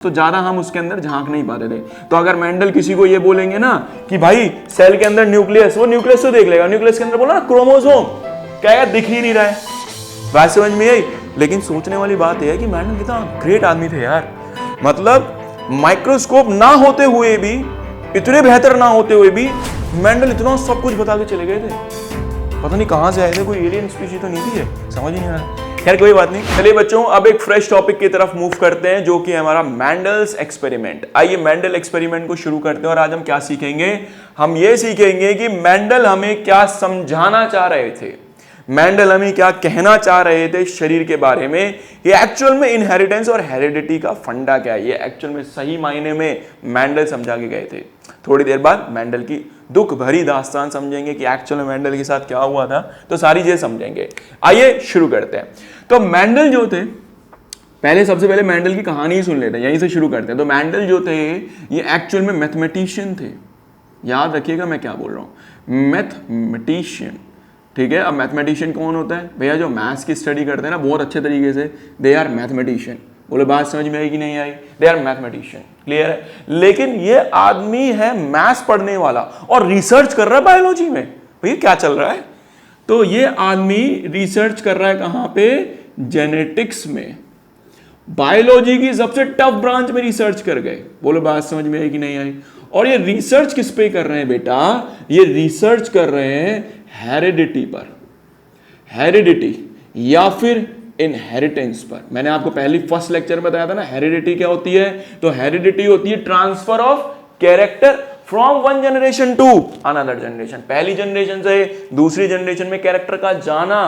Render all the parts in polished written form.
तो ज्यादा हम उसके अंदर झांक नहीं पाते थे। तो अगर मेंडल किसी को ये बोलेंगे ना कि भाई सेल के अंदर न्यूक्लियस, वो न्यूक्लियस तो देख लेगा, न्यूक्लियस के अंदर बोला ना क्रोमोसोम, क्या यार दिख ही नहीं रहा है, बात समझ में आई। लेकिन सोचने वाली बात यह है कि मेंडल कितना ग्रेट आदमी थे यार, मतलब माइक्रोस्कोप ना होते हुए भी, इतने बेहतर ना होते हुए भी मेंडल इतना सब कुछ बता के चले गए थे। पता नहीं कहां से आए थे, कोई एलियन स्पीशीज तो नहीं थी, है समझ ही नहीं आ रहा। खैर कोई बात नहीं, चलिए बच्चों अब एक फ्रेश टॉपिक की तरफ मूव करते हैं जो कि हमारा मेंडल्स एक्सपेरिमेंट। आइए मेंडल एक्सपेरिमेंट को शुरू करते हैं और आज हम क्या सीखेंगे, हम ये सीखेंगे कि मेंडल हमें क्या समझाना चाह रहे थे, मेंडल हमें क्या कहना चाह रहे थे शरीर के बारे में, ये एक्चुअल में इनहेरिटेंस और हेरिडिटी का फंडा क्या है, ये एक्चुअल में सही मायने में मेंडल समझा के गए थे। थोड़ी देर बाद मेंडल की दुख भरी दास्तान समझेंगे कि एक्चुअल में मेंडल के साथ क्या हुआ था, तो सारी चीजें समझेंगे। आइए शुरू करते हैं। तो मेंडल जो थे, पहले सबसे पहले मेंडल की कहानी ही सुन लेते हैं, यहीं से शुरू करते हैं। तो मेंडल जो थे ये एक्चुअल में मैथमेटिशियन थे, याद रखिएगा मैं क्या बोल रहा हूँ, मैथमेटिशियन, ठीक है। अब मैथमेटिशियन कौन होता है भैया, जो मैथ्स की स्टडी करते हैं ना बहुत अच्छे तरीके से, दे आर मैथमेटिशियन। बोले बात समझ में आई कि नहीं आई, दे आर मैथमेटिशियन, क्लियर है। लेकिन ये आदमी है मैथ्स पढ़ने वाला और रिसर्च कर रहा है बायोलॉजी में, भैया क्या चल रहा है। तो ये आदमी रिसर्च कर रहा है कहां पे, जेनेटिक्स में, बायोलॉजी की सबसे टफ ब्रांच में रिसर्च कर गए। बोलो बात समझ में आई कि नहीं आई। और ये रिसर्च किस पे कर रहे हैं बेटा, ये रिसर्च कर रहे हैं हेरिडिटी पर, हेरिडिटी या फिर इनहेरिटेंस पर। मैंने आपको पहली फर्स्ट लेक्चर में बताया था ना हेरिडिटी क्या होती है, तो हेरिडिटी होती है transfer of character from one generation to another generation, पहली जनरेशन से दूसरी जनरेशन में कैरेक्टर का जाना,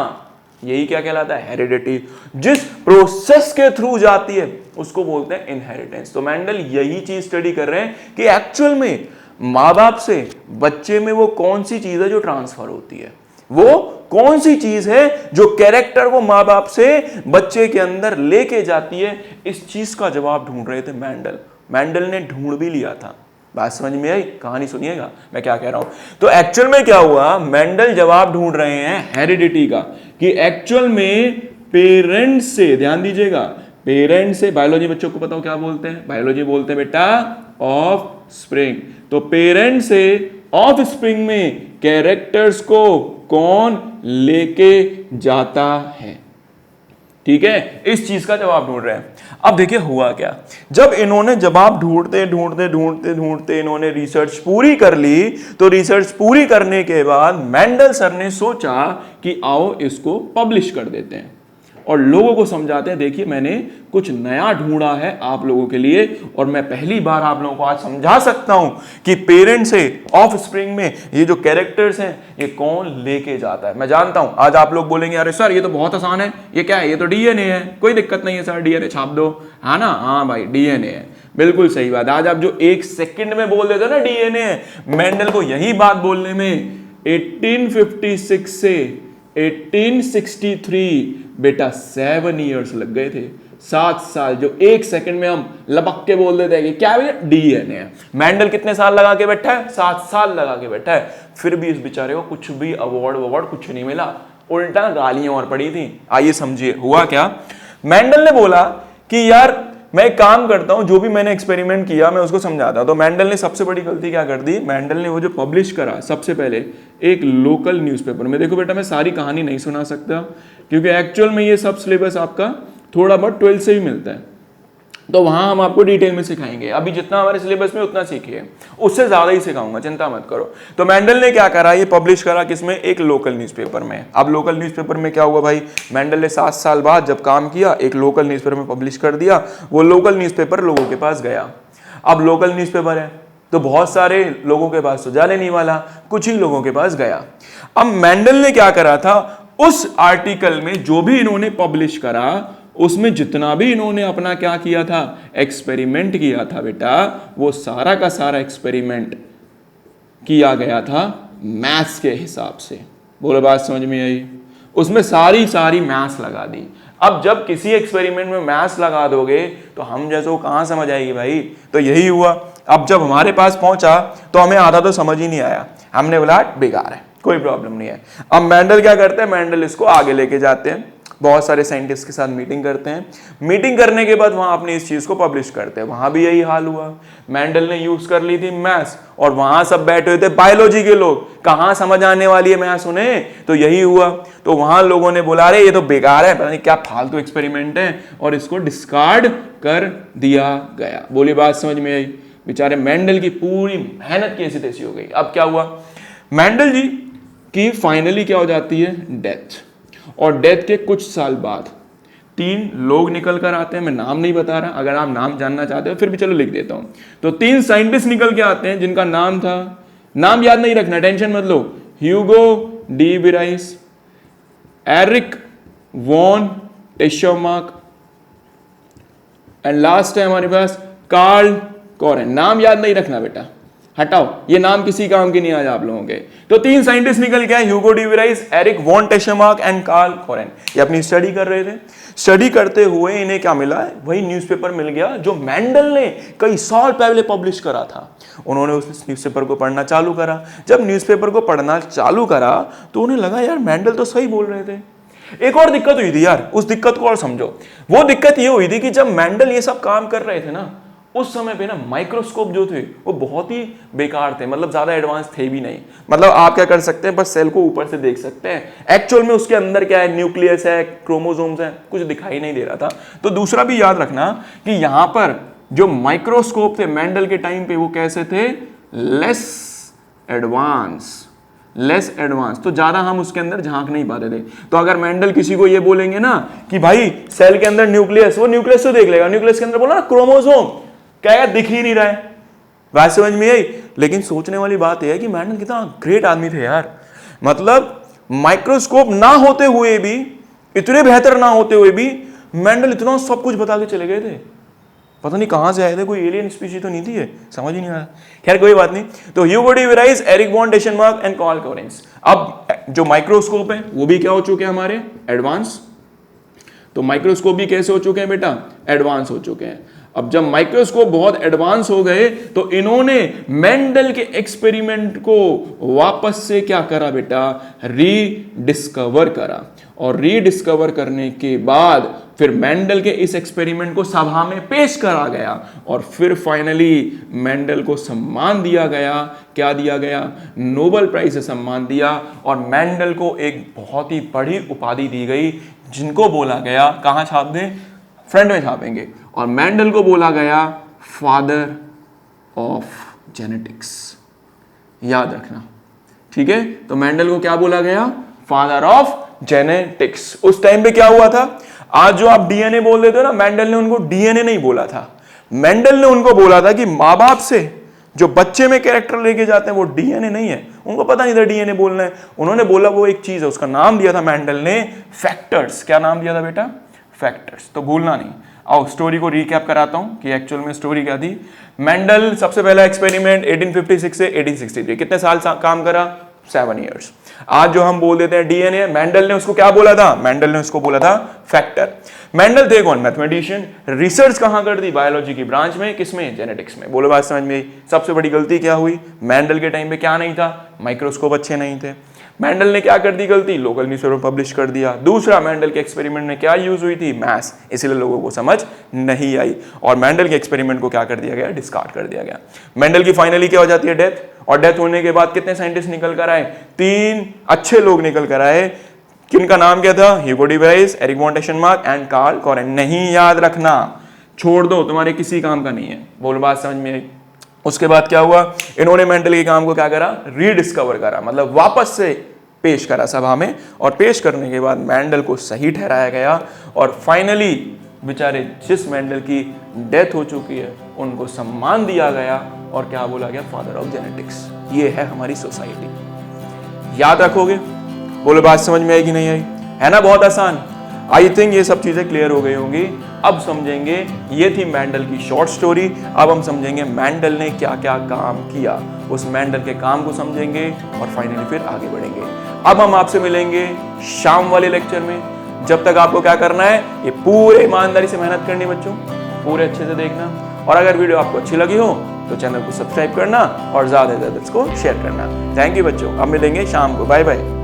यही क्या कहलाता है, हेरिडिटी। जिस प्रोसेस के थ्रू जाती है उसको बोलते हैं इनहेरिटेंस। तो मेंडल यही चीज स्टडी कर रहे हैं कि एक्चुअल में माँ बाप से बच्चे में वो कौन सी चीज है जो ट्रांसफर होती है, वो कौन सी चीज है जो कैरेक्टर को माँ बाप से बच्चे के अंदर लेके जाती है, इस चीज का जवाब ढूंढ रहे थे मेंडल। मेंडल ने ढूंढ भी लिया था, बात समझ में आई, कहानी सुनिएगा मैं क्या कह रहा हूं। तो एक्चुअल में क्या हुआ, मेंडल जवाब ढूंढ रहे हैं हेरिडिटी का, कि एक्चुअल में पेरेंट्स से, ध्यान दीजिएगा, पेरेंट्स से, बायोलॉजी बच्चों को पता हो क्या बोलते हैं, बायोलॉजी बोलते हैं बेटा ऑफ स्प्रिंग। तो पेरेंट्स से ऑफ स्प्रिंग में कैरेक्टर्स को कौन लेके जाता है, ठीक है, इस चीज का जवाब ढूंढ रहे हैं। अब देखिए हुआ क्या, जब इन्होंने जवाब ढूंढते ढूंढते ढूंढते ढूंढते इन्होंने रिसर्च पूरी कर ली, तो रिसर्च पूरी करने के बाद मेंडल सर ने सोचा कि आओ इसको पब्लिश कर देते हैं और लोगों को समझाते हैं, देखिए मैंने कुछ नया ढूंढा है आप लोगों के लिए और मैं पहली बार आप लोगों को आज समझा सकता हूं कि पेरेंट्स से ऑफ स्प्रिंग में ये जो कैरेक्टर्स हैं ये कौन लेके जाता है। मैं जानता हूं आज आप लोग बोलेंगे अरे सर ये तो बहुत आसान है, ये क्या है, ये तो डीएनए है, कोई दिक्कत नहीं है सर, डीएनए छाप दो, है ना, हाँ भाई डीएनए है, बिल्कुल सही बात। आज आप जो एक सेकंड में बोल देते हो ना डीएनए है, मेंडल को यही बात बोलने में 1856 से 1863 बेटा 7 इयर्स लग गए थे, 7 साल, जो एक सेकंड में हम लपक के बोल देते हैं कि क्या भैया डीएनए है। मेंडल कितने साल लगा के बैठा है, 7 साल लगा के बैठा है, फिर भी इस बेचारे को कुछ भी अवार्ड कुछ नहीं मिला, उल्टा गालियां और पड़ी थी। आइए समझिए हुआ क्या, मेंडल ने बोला कि यार मैं एक काम करता हूं, जो भी मैंने एक्सपेरिमेंट किया मैं उसको समझाता हूं। तो मेंडल ने सबसे बड़ी गलती क्या कर दी, मेंडल ने वो जो पब्लिश करा सबसे पहले एक लोकल न्यूज़पेपर में। देखो बेटा मैं सारी कहानी नहीं सुना सकता क्योंकि एक्चुअल में ये सब सिलेबस आपका थोड़ा बहुत 12th से ही मिलता है, तो वहां हम आपको डिटेल में सिखाएंगे। अभी जितना हमारे सिलेबस में उतना सीखिए, उससे ज्यादा ही सिखाऊंगा, चिंता मत करो। तो मेंडल ने क्या करा, ये पब्लिश करा किसमें, एक लोकल न्यूज़पेपर में। अब लोकल न्यूज़पेपर में क्या हुआ भाई, मेंडल ने 7 साल बाद जब काम किया एक लोकल न्यूज़पेपर में पब्लिश कर दिया, वो लोकल न्यूज़पेपर लोगों के पास गया। अब लोकल न्यूज़पेपर है तो बहुत सारे लोगों के पास तो जाने नहीं वाला, कुछ ही लोगों के पास गया। अब मेंडल ने क्या करा था, उस आर्टिकल में जो भी इन्होंने पब्लिश करा उसमें जितना भी इन्होंने अपना क्या किया था, एक्सपेरिमेंट किया था बेटा, वो सारा का सारा एक्सपेरिमेंट किया गया था मैथ्स के हिसाब से। बोलो बात समझ में आई, उसमें सारी मैथ्स लगा दी। अब जब किसी एक्सपेरिमेंट में मैथ्स लगा दोगे तो हम जैसे वो कहां समझ आएगी भाई, तो यही हुआ। अब जब हमारे पास पहुंचा तो हमें आधा तो समझ ही नहीं आया, हमने बोला बेकार है, कोई प्रॉब्लम नहीं है। अब मेंडल क्या करते हैं, मेंडल इसको आगे लेके जाते हैं, बहुत सारे साइंटिस्ट के साथ मीटिंग करते हैं। मीटिंग करने के बाद वहां अपनी इस चीज को पब्लिश करते हैं। वहां भी यही हाल हुआ। मेंडल ने यूज कर ली थी मैथ्स और वहां सब बैठे हुए थे बायोलॉजी के लोग, कहां समझ आने वाली है मैथ्स उन्हें, तो यही हुआ। तो वहां लोगों ने बोला अरे ये तो बेकार है, पता नहीं क्या फालतू एक्सपेरिमेंट है, और इसको डिस्कार्ड कर दिया गया। बोली बात समझ में आई? बेचारे मेंडल की पूरी मेहनत कैसी तैसी हो गई। अब क्या हुआ, मेंडल जी की फाइनली क्या हो जाती है, डेथ। और डेथ के कुछ साल बाद 3 लोग निकल कर आते हैं। मैं नाम नहीं बता रहा, अगर आप नाम जानना चाहते हो फिर भी चलो लिख देता हूं। तो 3 साइंटिस्ट निकल के आते हैं जिनका नाम था, नाम याद नहीं रखना, टेंशन मत लो, Hugo de Vries, Erich von Tschermak and last है हमारे पास कार्ल कोरेन। नाम याद नहीं रखना बेटा, हटाओ, ये नाम किसी काम के नहीं आज आप लोगों के। तो 3 साइंटिस्ट निकल के आए, Hugo de Vries, Erich von Tschermak and Carl Correns. ये अपनी स्टडी कर रहे थे। स्टडी करते हुए इन्हें क्या मिला, वही न्यूज़पेपर मिल गया जो मेंडल ने कई साल पहले पब्लिश करा था। उन्होंने उस न्यूज़पेपर को पढ़ना चालू करा। जब न्यूज़पेपर को पढ़ना चालू करा तो उन्हें लगा यार मेंडल तो सही बोल रहे थे। एक और दिक्कत हुई थी यार, उस दिक्कत को और समझो। वो दिक्कत ये हुई थी कि जब मेंडल ये सब काम कर रहे थे ना, उस समय पे ना माइक्रोस्कोप जो थे वो बहुत ही बेकार थे, मतलब ज्यादा एडवांस थे भी नहीं। मतलब आप क्या कर सकते हैं, बस सेल को ऊपर से देख सकते हैं, एक्चुअल में उसके अंदर क्या है, न्यूक्लियस है, क्रोमोसोम्स है, कुछ दिखाई नहीं दे रहा था। तो दूसरा भी याद रखना कि यहां पर जो माइक्रोस्कोप थे मेंडल के टाइम पे वो कैसे थे, लेस एडवांस, तो ज्यादा हम उसके अंदर झांक नहीं पाते थे। तो अगर मेंडल किसी को ये बोलेंगे ना कि भाई सेल के अंदर न्यूक्लियस, वो न्यूक्लियस तो देख लेगा, न्यूक्लियस के अंदर बोला ना क्रोमोसोम, क्या दिख ही नहीं रहा है, बात समझ में आई? लेकिन सोचने वाली बात यह है कि मेंडल कितना ग्रेट आदमी थे यार। मतलब माइक्रोस्कोप ना होते हुए भी, इतने बेहतर ना होते हुए भी मेंडल इतना सब कुछ बता के चले गए थे। पता नहीं कहां से आए थे, कोई एलियन स्पीशीज तो नहीं थी, ये समझ ही नहीं आ रहा। खैर कोई बात नहीं। तो Hugo de Vries, Erich von Tschermak and Carl Correns. अब जो माइक्रोस्कोप है वो भी क्या हो चुके हैं हमारे, एडवांस। तो माइक्रोस्कोप भी कैसे हो चुके हैं बेटा, एडवांस हो चुके हैं। अब जब माइक्रोस्कोप बहुत एडवांस हो गए तो इन्होंने मेंडल के एक्सपेरिमेंट को वापस से क्या करा बेटा, रीडिस्कवर करा। और रीडिस्कवर करने के बाद फिर मेंडल के इस एक्सपेरिमेंट को सभा में पेश करा गया और फिर फाइनली मेंडल को सम्मान दिया गया। क्या दिया गया, नोबेल प्राइज से सम्मान दिया। और मेंडल को एक बहुत ही बड़ी उपाधि दी गई जिनको बोला गया, कहां छाप दें, फ्रंट में छापेंगे। और मेंडल को बोला गया फादर ऑफ जेनेटिक्स, याद रखना, ठीक है। तो मेंडल को क्या बोला गया, फादर ऑफ जेनेटिक्स। उस टाइम पे क्या हुआ था, आज जो आप डीएनए बोल देते हो ना, मेंडल ने उनको डीएनए नहीं बोला था। मेंडल ने उनको बोला था कि माँ बाप से जो बच्चे में कैरेक्टर लेके जाते हैं वो डीएनए नहीं है। उनको पता नहीं था डीएनए बोलना है, उन्होंने बोला वो एक चीज है, उसका नाम दिया था मेंडल ने फैक्टर्स। क्या नाम दिया था बेटा, फैक्टर्स। तो भूलना नहीं। आओ स्टोरी को रिकैप कराता हूं कि एक्चुअल में स्टोरी क्या थी। मेंडल सबसे पहला एक्सपेरिमेंट 1856 से 1863, कितने साल काम करा, 7 इयर्स। आज जो हम बोल देते हैं डीएनए, मेंडल ने उसको क्या बोला था, मेंडल ने उसको बोला था फैक्टर। मेंडल थे कौन, मैथमेटिशियन। रिसर्च कहां कर दी, बायोलॉजी की ब्रांच में, किसमें, जेनेटिक्स में। बोलो बात समझ में आई। सबसे बड़ी गलती क्या हुई, मेंडल के टाइम पे क्या नहीं था, माइक्रोस्कोप अच्छे नहीं थे। मेंडल ने क्या कर दी गलती, लोकल न्यूज़पेपर पब्लिश कर दिया। दूसरा, मेंडल के एक्सपेरिमेंट में क्या यूज हुई थी, मैथ्स, इसलिए लोगों को समझ नहीं आई। और मेंडल के एक्सपेरिमेंट को क्या कर दिया गया, डिस्कार्ड कर दिया गया। मेंडल की फाइनली क्या हो जाती है, डेथ। और डेथ होने के बाद कितने साइंटिस्ट निकल कर आए, 3 अच्छे लोग निकल कर आए। किनका नाम क्या था, Hugo de Vries, Erich von Tschermak and Carl Correns. नहीं याद रखना, छोड़ दो, तुम्हारे किसी काम का नहीं है। बोलो बात समझ में आई। उसके बाद क्या हुआ, इन्होंने मेंडल के काम को क्या करा, रीडिस्कवर करा, मतलब वापस से पेश करा सभा में। और पेश करने के बाद मेंडल को सही ठहराया गया। और फाइनली बेचारे जिस मेंडल की डेथ हो चुकी है उनको सम्मान दिया गया और क्या बोला गया, फादर ऑफ जेनेटिक्स। ये है हमारी सोसाइटी। याद रखोगे, बोलो बात समझ में आई कि नहीं आई, है ना, बहुत आसान। आई थिंक ये सब चीजें क्लियर हो गई होंगी। अब समझेंगे, ये थी मेंडल की शॉर्ट स्टोरी। अब हम समझेंगे मेंडल ने क्या क्या काम किया, उस मेंडल के काम को समझेंगे और फाइनली फिर आगे बढ़ेंगे। अब हम आपसे मिलेंगे शाम वाले लेक्चर में। जब तक आपको क्या करना है, ये पूरे ईमानदारी से मेहनत करनी बच्चों, पूरे अच्छे से देखना। और अगर वीडियो आपको अच्छी लगी हो तो चैनल को सब्सक्राइब करना और ज्यादा से ज्यादा इसको शेयर करना। थैंक यू बच्चों, अब मिलेंगे शाम को, बाय बाय।